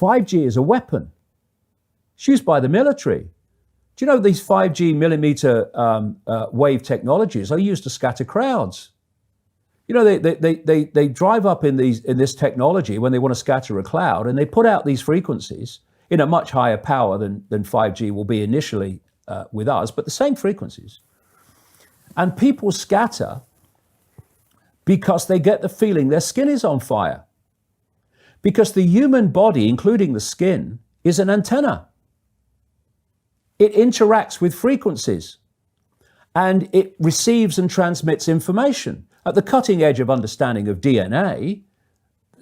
5G is a weapon. It's used by the military. Do you know these 5G millimeter wave technologies are used to scatter crowds? You know, they drive up in this technology when they want to scatter a cloud, and they put out these frequencies in a much higher power than 5G will be initially with us, but the same frequencies. And people scatter because they get the feeling their skin is on fire. Because the human body, including the skin, is an antenna. It interacts with frequencies and it receives and transmits information. At the cutting edge of understanding of DNA,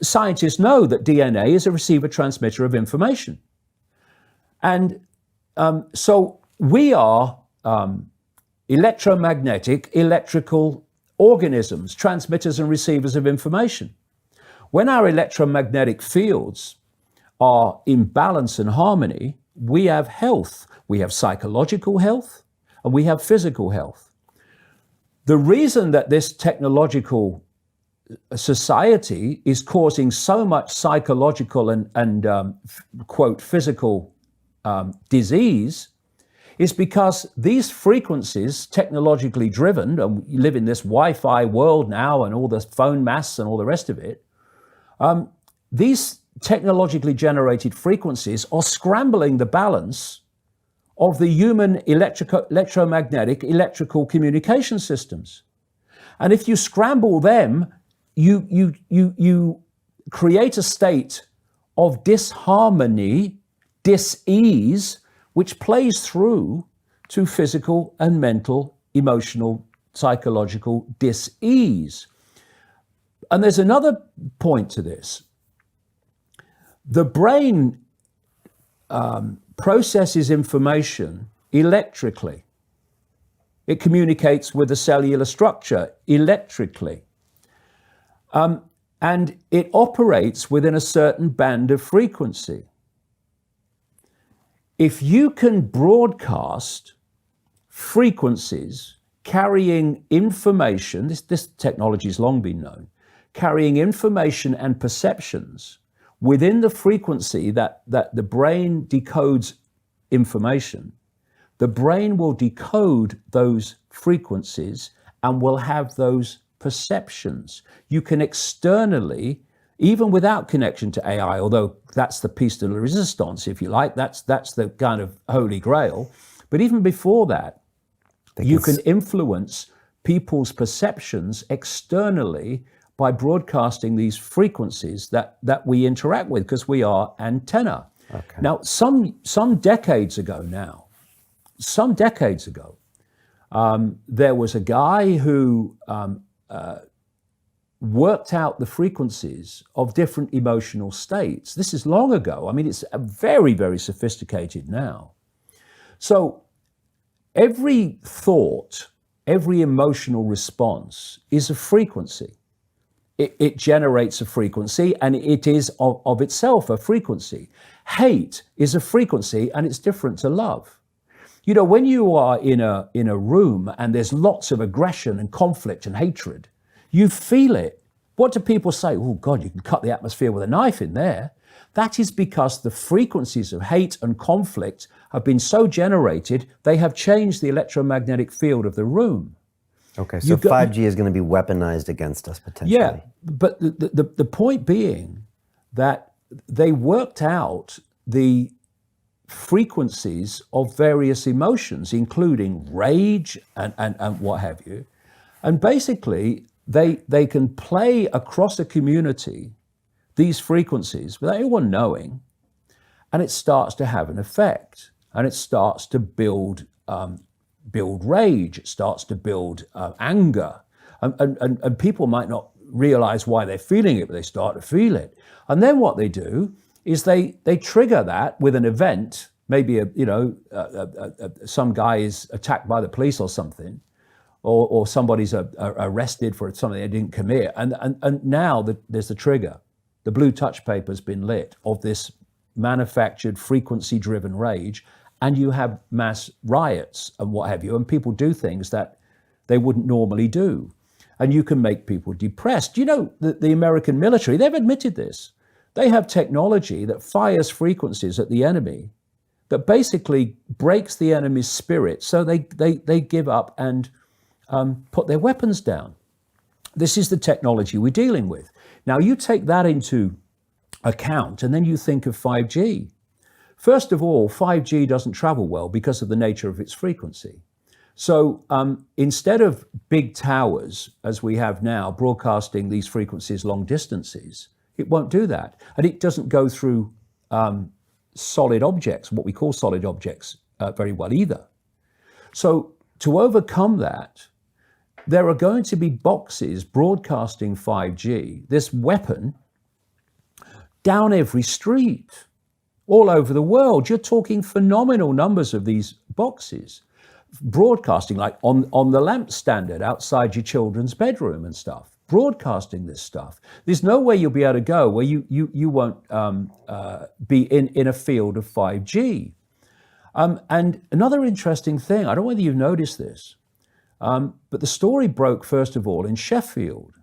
scientists know that DNA is a receiver-transmitter of information. And so we are electromagnetic, electrical organisms, transmitters and receivers of information. When our electromagnetic fields are in balance and harmony, we have health. We have psychological health and we have physical health. The reason that this technological society is causing so much psychological and quote, physical disease is because these frequencies, technologically driven, and we live in this Wi-Fi world now and all the phone masts and all the rest of it, these technologically generated frequencies are scrambling the balance of the human electromagnetic electrical communication systems. And if you scramble them, you create a state of disharmony, dis-ease, which plays through to physical and mental, emotional, psychological dis-ease. And there's another point to this. The brain processes information electrically. It communicates with the cellular structure electrically. And it operates within a certain band of frequency. If you can broadcast frequencies carrying information, this technology has long been known, carrying information and perceptions within the frequency that the brain decodes information, the brain will decode those frequencies and will have those perceptions. You can externally, even without connection to AI, although that's the piece de la resistance, if you like, that's the kind of holy grail. But even before that, you can influence people's perceptions externally by broadcasting these frequencies that we interact with, because we are antenna. Okay. Now, some decades ago, there was a guy who worked out the frequencies of different emotional states. This is long ago. I mean, it's very, very sophisticated now. So every thought, every emotional response is a frequency. It generates a frequency, and it is of itself a frequency. Hate is a frequency, and it's different to love. You know, when you are in a room and there's lots of aggression and conflict and hatred, you feel it. What do people say? Oh God, you can cut the atmosphere with a knife in there. That is because the frequencies of hate and conflict have been so generated, they have changed the electromagnetic field of the room. Okay, so 5G is going to be weaponized against us potentially. Yeah, but the point being that they worked out the frequencies of various emotions, including rage and what have you. And basically, they can play across a community these frequencies without anyone knowing, and it starts to have an effect, and it starts to build rage, it starts to build anger, and people might not realize why they're feeling it, but they start to feel it. And then what they do is they trigger that with an event. Maybe some guy is attacked by the police or something, or somebody's arrested for something they didn't commit, and now there's the trigger. The blue touch paper's been lit of this manufactured frequency-driven rage, and you have mass riots and what have you, and people do things that they wouldn't normally do. And you can make people depressed. You know, the American military, they've admitted this. They have technology that fires frequencies at the enemy that basically breaks the enemy's spirit, so they give up and put their weapons down. This is the technology we're dealing with. Now you take that into account and then you think of 5G. First of all, 5G doesn't travel well because of the nature of its frequency. So instead of big towers, as we have now, broadcasting these frequencies long distances, it won't do that. And it doesn't go through solid objects, what we call solid objects, very well either. So to overcome that, there are going to be boxes broadcasting 5G, this weapon, down every street, all over the world. You're talking phenomenal numbers of these boxes broadcasting, like on the lamp standard outside your children's bedroom and stuff, broadcasting this stuff. There's nowhere you'll be able to go where you won't be in a field of 5G. And another interesting thing, I don't know whether you've noticed this, but the story broke, first of all, in Sheffield,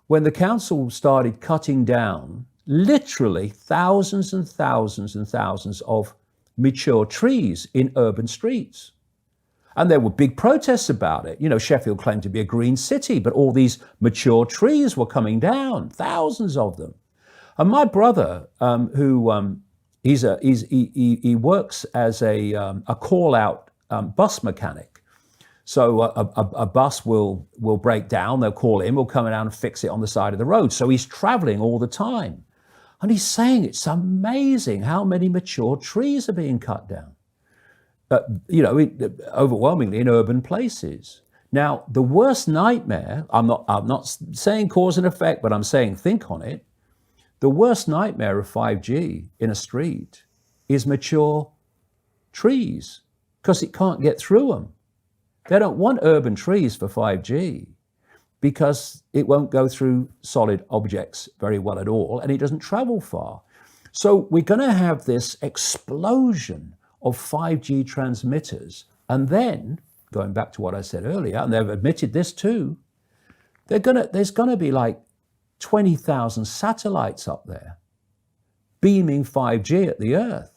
when the council started cutting down literally thousands and thousands and thousands of mature trees in urban streets. And there were big protests about it. You know, Sheffield claimed to be a green city, but all these mature trees were coming down, thousands of them. And my brother, he works as a call-out bus mechanic. So a bus will break down, they'll call him, we'll come around and fix it on the side of the road. So he's traveling all the time. And he's saying it's amazing how many mature trees are being cut down. Overwhelmingly in urban places. Now, the worst nightmare, I'm not saying cause and effect, but I'm saying think on it. The worst nightmare of 5G in a street is mature trees, because it can't get through them. They don't want urban trees for 5G because it won't go through solid objects very well at all, and it doesn't travel far. So we're going to have this explosion of 5G transmitters. And then, going back to what I said earlier, and they've admitted this too, there's going to be like 20,000 satellites up there beaming 5G at the Earth.